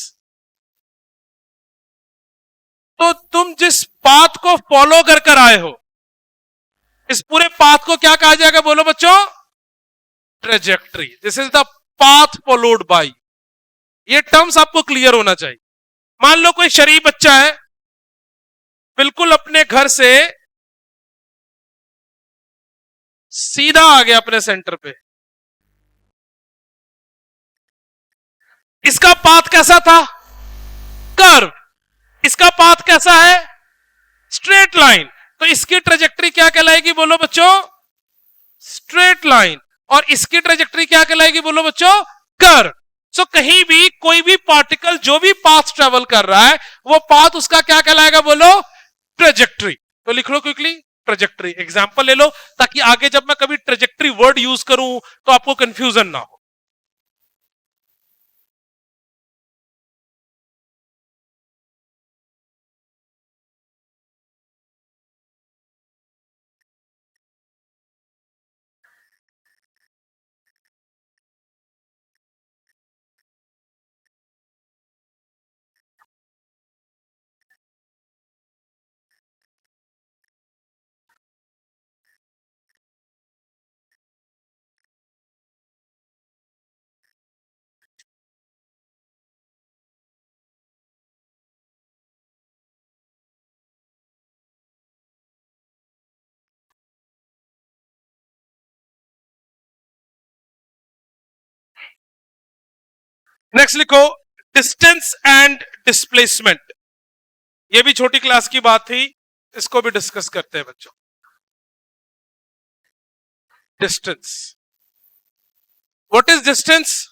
तो तुम जिस पाथ को फॉलो कर कर आए हो, इस पूरे पाथ को क्या कहा जाएगा, बोलो बच्चों? Trajectory. This is the path followed by. ये टर्म्स आपको क्लियर होना चाहिए। मान लो कोई शरीफ बच्चा है, बिल्कुल अपने घर से सीधा आ गया अपने सेंटर पे। इसका पाथ कैसा था? कर्व। इसका पाथ कैसा है? Straight line. तो इसकी ट्रेजेक्ट्री क्या कहलाएगी, बोलो बच्चों? Straight line. और इसकी ट्रेजेक्ट्री क्या कहलाएगी, बोलो बच्चों? कर्व। सो कहीं भी कोई भी पार्टिकल जो भी पाथ ट्रेवल कर रहा है, वो पाथ उसका क्या कहलाएगा, बोलो? ट्रेजेक्ट्री। तो लिख लो क्विकली, ट्रेजेक्ट्री। एग्जांपल ले लो, ताकि आगे जब मैं कभी ट्रेजेक्ट्री वर्ड यूज करूं तो आपको कंफ्यूजन ना हो। नेक्स्ट लिखो, डिस्टेंस एंड डिस्प्लेसमेंट। ये भी छोटी क्लास की बात थी, इसको भी डिस्कस करते हैं बच्चों। Distance, what is distance?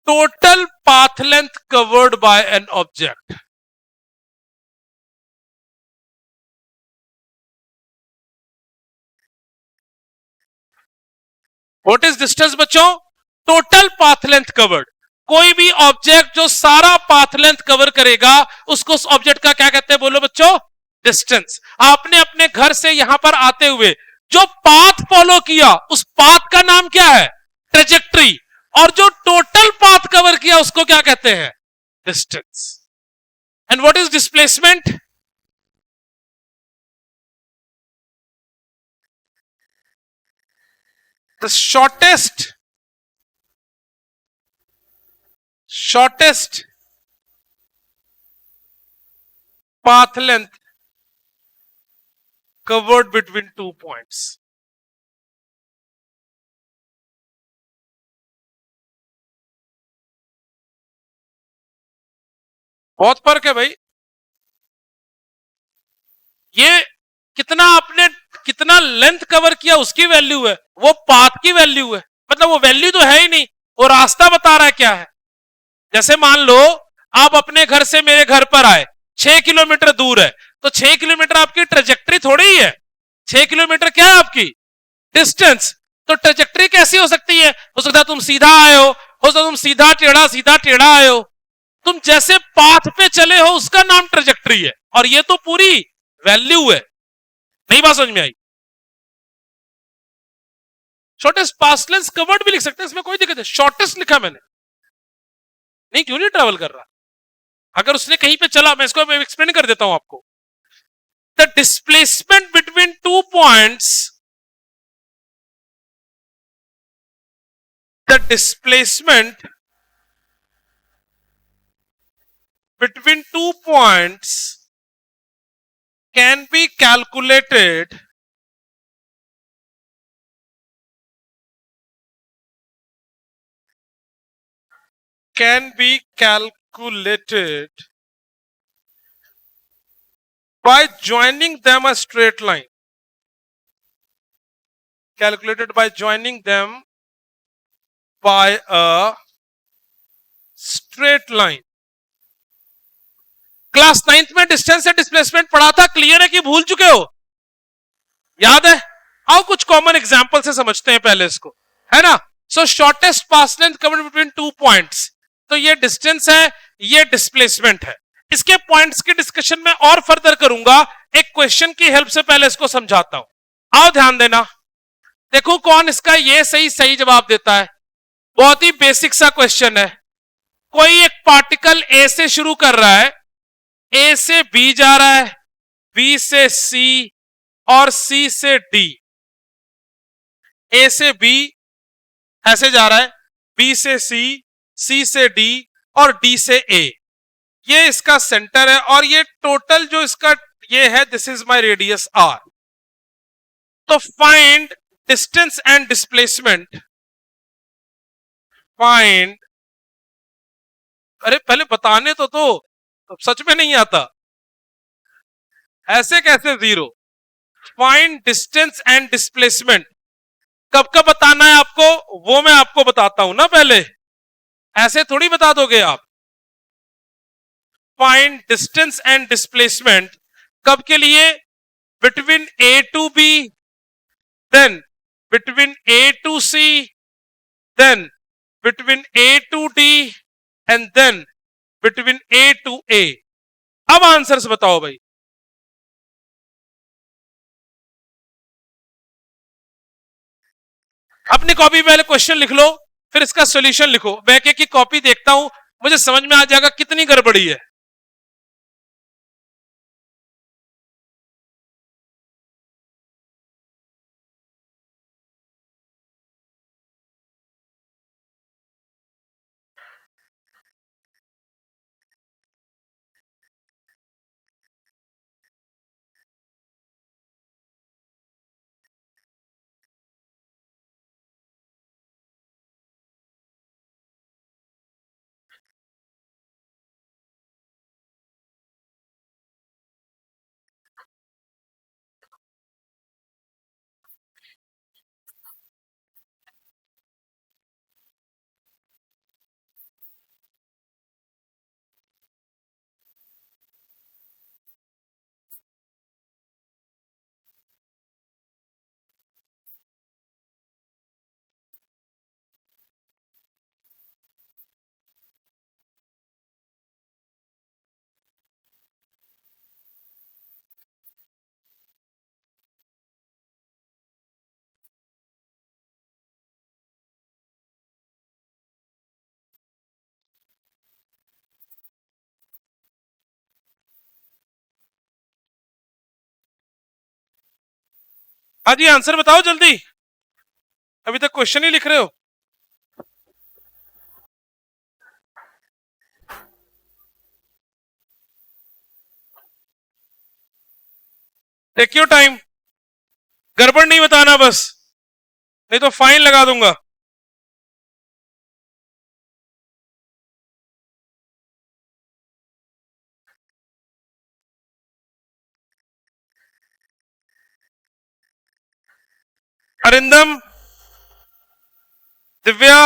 Total path length covered by an object. What is distance बच्चों? Total path length covered. कोई भी ऑब्जेक्ट जो सारा पाथ लेंथ कवर करेगा, उसको उस ऑब्जेक्ट का क्या कहते हैं, बोलो बच्चों? डिस्टेंस। आपने अपने घर से यहां पर आते हुए जो पाथ फॉलो किया, उस पाथ का नाम क्या है? ट्रेजेक्ट्री। और जो टोटल पाथ कवर किया, उसको क्या कहते हैं? Distance. And what is displacement? The shortest path length covered between 2 points. बहुत फर्क है भाई। ये कितना लेंथ कवर किया उसकी वैल्यू है, वो पाथ की वैल्यू है। मतलब वो वैल्यू तो है ही नहीं, वो रास्ता बता रहा है क्या है। जैसे मान लो आप अपने घर से मेरे घर पर आए, 6 किलोमीटर दूर है, तो 6 किलोमीटर आपकी ट्रेजेक्ट्री थोड़ी ही है। 6 किलोमीटर क्या है आपकी डिस्टेंस। तो ट्रेजेक्ट्री कैसी हो सकती है? हो सकता है तुम सीधा आए हो सकता है तुम सीधा टेढ़ा आए हो। तुम जैसे पाथ पे चले हो उसका नाम ट्रेजेक्ट्री है, और ये तो पूरी वैल्यू है। नहीं बात समझ में आई? शॉर्टेस्ट पास्ट लेंस कवर्ड भी लिख सकते हैं, इसमें कोई दिक्कत है। शॉर्टेस्ट लिखा मैंने, नहीं क्यों नहीं ट्रेवल कर रहा। अगर उसने कहीं पे चला, मैं इसको एक्सप्लेन कर देता हूं आपको। The displacement between 2 points, the displacement between 2 points can be calculated by joining them a straight line. Calculated by joining them by a straight line. Class 9th में डिस्टेंस एंड डिस्प्लेसमेंट पढ़ा था, clear है कि भूल चुके हो? याद है? आओ कुछ कॉमन एग्जांपल से समझते हैं पहले इसको, है ना। So shortest path length covered between 2 points, तो ये डिस्टेंस है, ये डिस्प्लेसमेंट है। इसके पॉइंट्स की डिस्कशन में और फर्दर करूंगा, एक क्वेश्चन की हेल्प से पहले इसको समझाता हूं। आओ ध्यान देना, देखो कौन इसका ये सही जवाब देता है। बहुत ही बेसिक सा क्वेश्चन है। कोई एक पार्टिकल ए से शुरू कर रहा है, ए से बी जा रहा है, बी से सी और सी से डी। ए से बी ऐसे जा रहा है, बी से सी से डी और डी से ए। ये इसका सेंटर है, और ये टोटल जो इसका ये है, this is my radius R. तो find distance and displacement, find, अरे पहले बताने तो सच में नहीं आता, ऐसे कैसे zero. Find distance and displacement कब कब बताना है आपको, वो मैं आपको बताता हूं ना पहले, ऐसे थोड़ी बता दोगे आप। फाइंड डिस्टेंस एंड डिस्प्लेसमेंट कब के लिए? Between A to B, then between A to C, then between A to D, and then between A to A. अब आंसर्स बताओ भाई। अपनी कॉपी में पहले क्वेश्चन लिख लो, फिर इसका सॉल्यूशन लिखो। मैं एक की कॉपी देखता हूं, मुझे समझ में आ जाएगा कितनी गड़बड़ी है। हाँ जी, आंसर बताओ जल्दी। अभी तक क्वेश्चन ही लिख रहे हो। टेक योर टाइम, गड़बड़ नहीं बताना बस, नहीं तो फाइन लगा दूंगा। अरिंदम, दिव्या,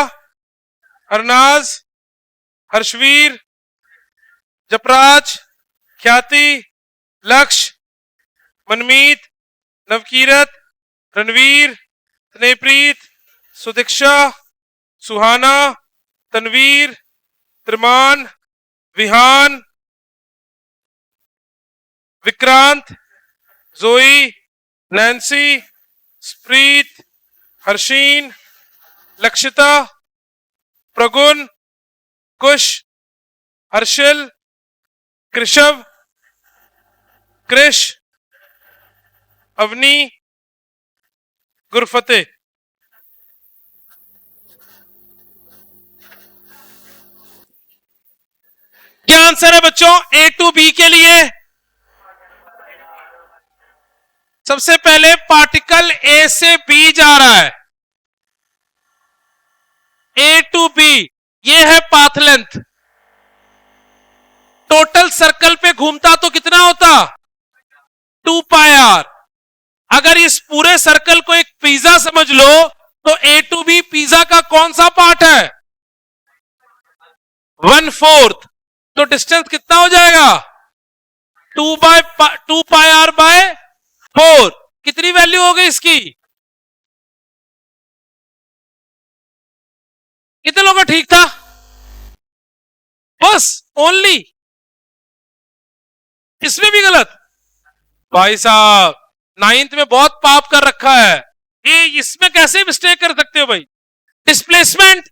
हरनाज, हर्षवीर, जपराज, ख्याति, लक्ष्य, मनमीत, नवकीरत, रणवीर, स्नेहप्रीत, सुदीक्षा, सुहाना, तनवीर, त्रिमान, विहान, विक्रांत, जोई, नैन्सी, स्प्रीत, हर्षीन, लक्षिता, प्रगुण, कुश, हर्षिल, कृषव, कृष, अवनी, गुरफते। क्या आंसर है बच्चों ए टू बी के लिए? सबसे पहले पार्टिकल ए से बी जा रहा है, ए टू बी, ये है पाथ लेंथ। टोटल सर्कल पे घूमता तो कितना होता? 2 पाई आर। अगर इस पूरे सर्कल को एक पिज्जा समझ लो तो ए टू बी पिज्जा का कौन सा पार्ट है? 1/4। तो डिस्टेंस कितना हो जाएगा? 2 पाई आर बाय 4। कितनी वैल्यू हो गई इसकी? कितने लोगों का ठीक था? बस ओनली, इसमें भी गलत? भाई साहब 9th में बहुत पाप कर रखा है, ये इसमें कैसे मिस्टेक कर सकते हो भाई? डिस्प्लेसमेंट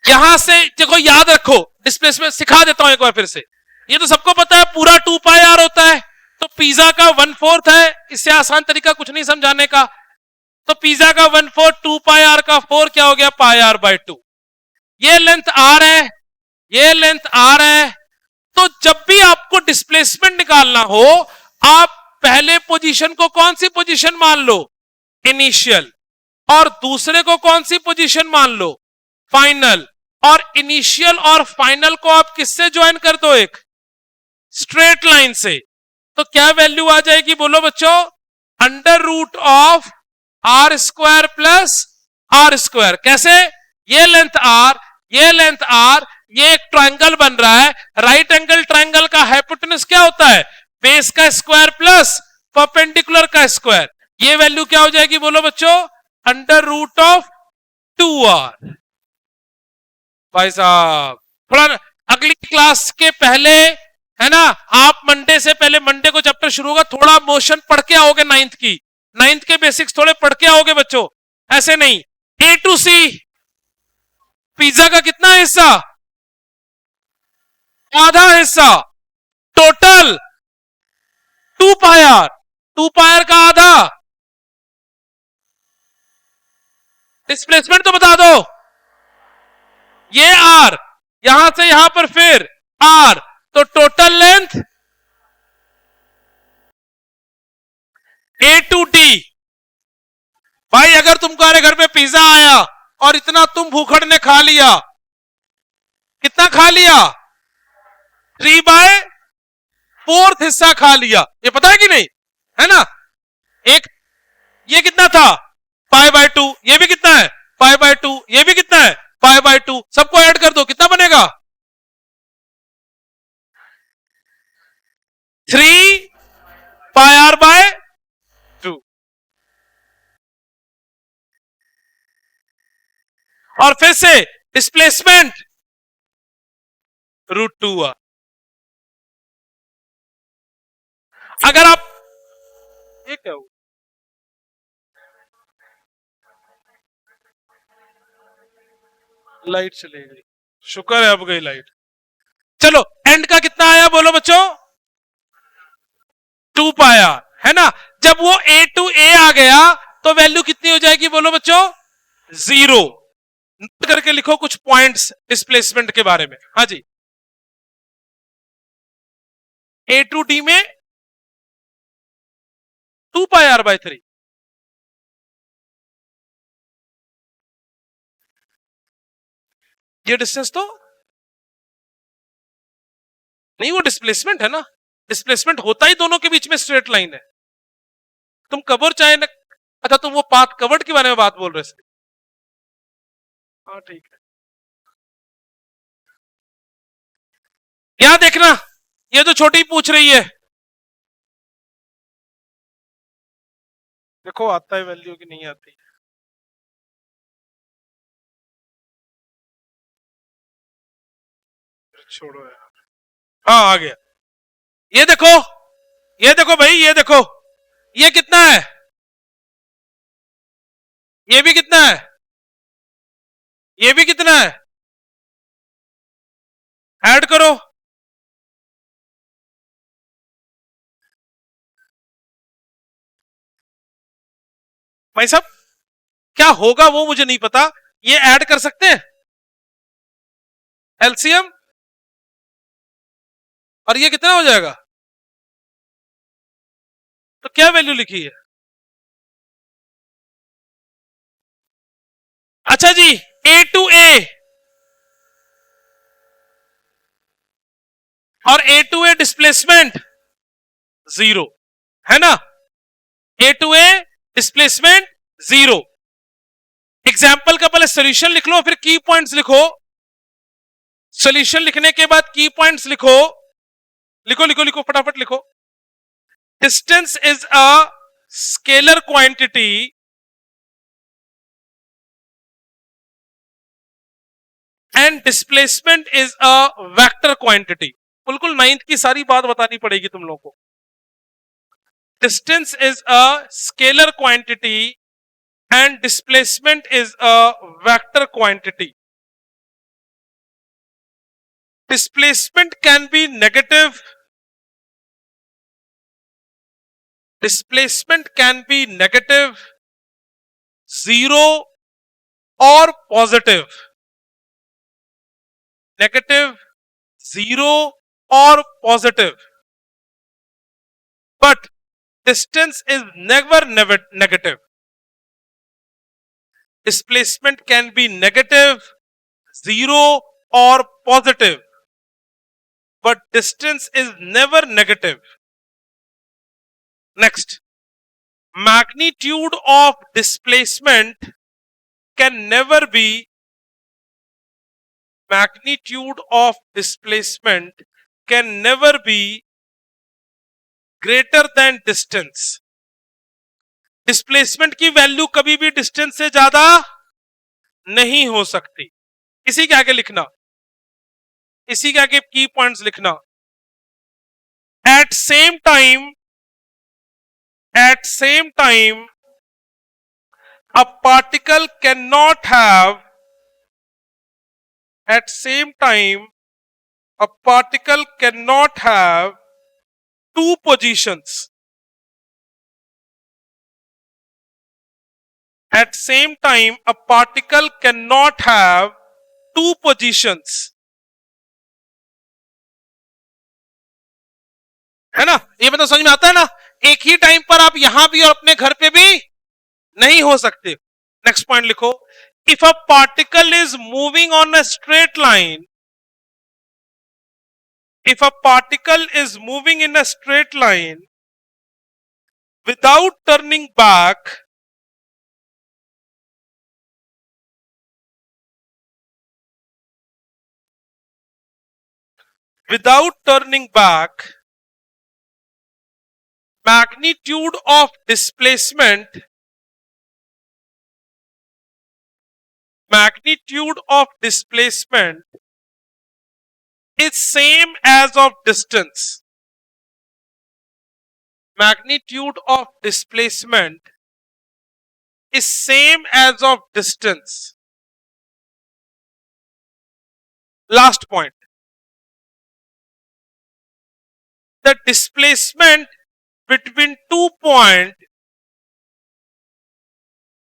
यहां से देखो, याद रखो, डिस्प्लेसमेंट सिखा देता हूं एक बार फिर से। ये तो सबको पता है पूरा 2 पाई आर होता है, तो पिज्जा का 1/4 है, इससे आसान तरीका कुछ नहीं समझाने का। तो पिज्जा का 1/4 2 पाई आर का 4 क्या हो गया? पाई आर बाय 2। ये लेंथ आर है, ये लेंथ आर है। तो जब भी आपको डिस्प्लेसमेंट निकालना हो, आप पहले पोजीशन को कौन सी पोजीशन मान लो? इनिशियल। और दूसरे को कौन सी पोजीशन मान लो? फाइनल। और इनिशियल और फाइनल को आप किससे ज्वाइन कर दो? एक स्ट्रेट लाइन से। तो क्या वैल्यू आ जाएगी बोलो बच्चों? Under root of R square plus R square. कैसे? ये लेंथ आर, ये लेंथ आर, ये एक ट्रायंगल बन रहा है। राइट एंगल ट्रायंगल का हाइपोटेनस क्या होता है? बेस का स्क्वायर प्लस परपेंडिकुलर का स्क्वायर। ये वैल्यू क्या हो जाएगी बोलो बच्चों? Under root of 2r। भाई साहब थोड़ा अगली क्लास के पहले, है ना, आप मंडे से पहले, मंडे को चैप्टर शुरू होगा, थोड़ा मोशन पढ़ के आओगे 9th की, 9th के बेसिक्स थोड़े पढ़ के आओगे बच्चों, ऐसे नहीं। ए टू सी पिज्जा का कितना हिस्सा? आधा हिस्सा। Total 2 pi R, 2 pi R का आधा। डिस्प्लेसमेंट तो बता दो। ये आर, यहां से यहां पर फिर आर, तो total length A to D. भाई अगर तुम्हारे घर पे पिज्जा आया और इतना तुम भूखड़ ने खा लिया, कितना खा लिया? 3/4 हिस्सा खा लिया, ये पता है कि नहीं? है ना? एक ये कितना था? Pi by 2। ये भी कितना है? Pi by 2। ये भी कितना है? Pi by 2। सबको ऐड कर दो, कितना बनेगा? 3 पाई आर बाय 2। और फिर से डिस्प्लेसमेंट √2r। अगर आप ये क्या हो, लाइट चली गई, शुक्र है अब गई लाइट। चलो एंड का कितना आया बोलो बच्चों? 2 पाई आर, है ना? जब वो ए टू ए आ गया तो वैल्यू कितनी हो जाएगी बोलो बच्चों? 0। नोट करके लिखो कुछ पॉइंट्स डिस्प्लेसमेंट के बारे में। हाँ जी, ए टू डी में 2 पाई आर बाय 3। ये डिस्टेंस तो नहीं, वो डिस्प्लेसमेंट है ना। डिस्प्लेसमेंट होता ही दोनों के बीच में स्ट्रेट लाइन है। तुम कवर चाहे ना, अच्छा तुम वो पाथ कवर्ड के बारे में बात बोल रहे थे। हाँ ठीक है। यहां देखना, ये तो छोटी पूछ रही है, देखो आता है वैल्यू की नहीं आती। छोड़ो यार, हाँ आ गया। ये देखो, ये देखो भाई, ये देखो, ये कितना है, ये भी कितना है, ये भी कितना है, ऐड करो। भाई साहब क्या होगा वो मुझे नहीं पता, ये ऐड कर सकते हैं एलसीएम, और ये कितना हो जाएगा? तो क्या वैल्यू लिखी है? अच्छा जी, ए टू ए और ए टू ए डिस्प्लेसमेंट 0 है ना। ए टू ए डिस्प्लेसमेंट 0। एग्जाम्पल का पहले सोल्यूशन लिख लो, फिर की पॉइंट्स लिखो। सोल्यूशन लिखने के बाद की पॉइंट्स लिखो, लिखो लिखो लिखो फटाफट लिखो। Distance is a scalar quantity and displacement is a vector quantity. बिल्कुल 9th की सारी बात बतानी पड़ेगी तुम लोगों को। Distance is a scalar quantity and displacement is a vector quantity. Displacement can be negative. Displacement can be negative, 0 or positive. Negative, 0 or positive. But distance is never negative. Displacement can be negative, 0 or positive. But distance is never negative. Next, magnitude of displacement can never be greater than distance. Displacement की value कभी भी distance से ज्यादा नहीं हो सकती। इसी के आगे लिखना, इसी के आगे की पॉइंट्स लिखना। At same time a particle cannot have two positions. At same time a particle cannot have two positions. है ना, ये मतलब समझ में आता है ना। एक ही टाइम पर आप यहां भी और अपने घर पे भी नहीं हो सकते। नेक्स्ट पॉइंट लिखो, if a particle is moving on a straight line, if a particle is moving in a straight line without turning back, magnitude of displacement is same as of distance. Magnitude of displacement is same as of distance. Last point, the displacement between 2 points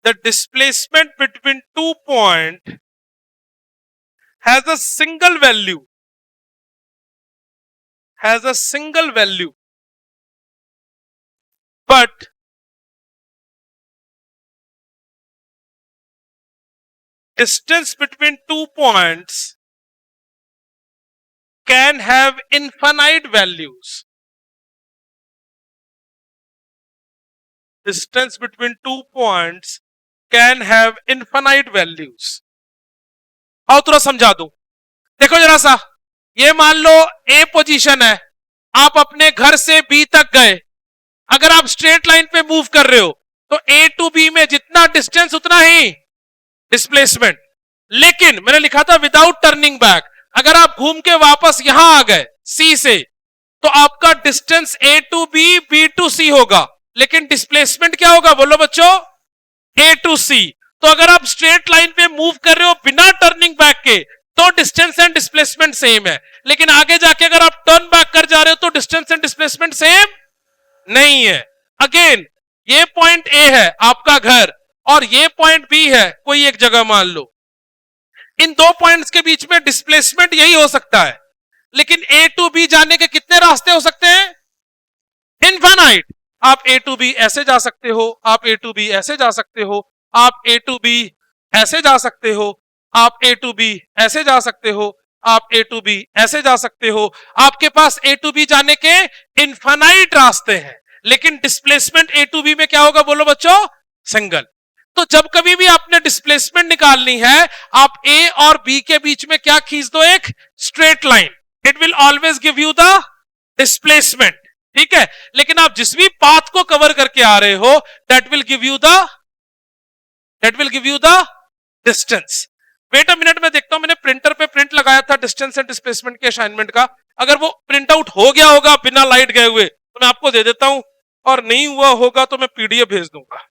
the displacement between 2 points has a single value, but distance between 2 points can have infinite values. Distance between 2 points can have infinite values. आओ थोड़ा समझा दूं. देखो जरा सा, ये मान लो ए position है, आप अपने घर से बी तक गए. अगर आप स्ट्रेट लाइन पे मूव कर रहे हो तो ए टू बी में जितना डिस्टेंस उतना ही डिस्प्लेसमेंट. लेकिन मैंने लिखा था विदाउट टर्निंग बैक. अगर आप घूम के वापस यहां आ गए सी से, तो आपका distance A to B, B to C होगा, लेकिन डिस्प्लेसमेंट क्या होगा बोलो बच्चों? A to C. तो अगर आप स्ट्रेट लाइन पे मूव कर रहे हो बिना टर्निंग बैक के तो डिस्टेंस एंड डिस्प्लेसमेंट सेम है. लेकिन आगे जाके अगर आप टर्न बैक कर जा रहे हो तो डिस्टेंस एंड डिस्प्लेसमेंट सेम नहीं है. अगेन ये पॉइंट ए है आपका घर और ये पॉइंट बी है कोई एक जगह मान लो. इन दो पॉइंट्स के बीच में डिस्प्लेसमेंट यही हो सकता है, लेकिन ए टू बी जाने के कितने रास्ते हो सकते हैं? इनफाइनाइट. आप ए टू बी ऐसे जा सकते हो, आप ए टू बी ऐसे जा सकते हो, आप ए टू बी ऐसे जा सकते हो, आप ए टू बी ऐसे जा सकते हो, आप ए टू बी ऐसे जा सकते हो. आपके पास ए टू बी जाने के इनफाइनाइट रास्ते हैं, लेकिन डिस्प्लेसमेंट ए टू बी में क्या होगा बोलो बच्चों? सिंगल. तो जब कभी भी आपने डिस्प्लेसमेंट निकालनी है, आप ए और बी के बीच में क्या खींच दो? एक straight line. It will always give you the displacement. ठीक है, लेकिन आप जिस भी पाथ को कवर करके आ रहे हो that will give you the distance. Wait a minute, में देखता हूं, मैंने प्रिंटर पे प्रिंट लगाया था डिस्टेंस एंड डिस्प्लेसमेंट के असाइनमेंट का. अगर वो प्रिंट आउट हो गया होगा बिना लाइट गए हुए तो मैं आपको दे देता हूं, और नहीं हुआ होगा तो मैं पीडीएफ भेज दूंगा.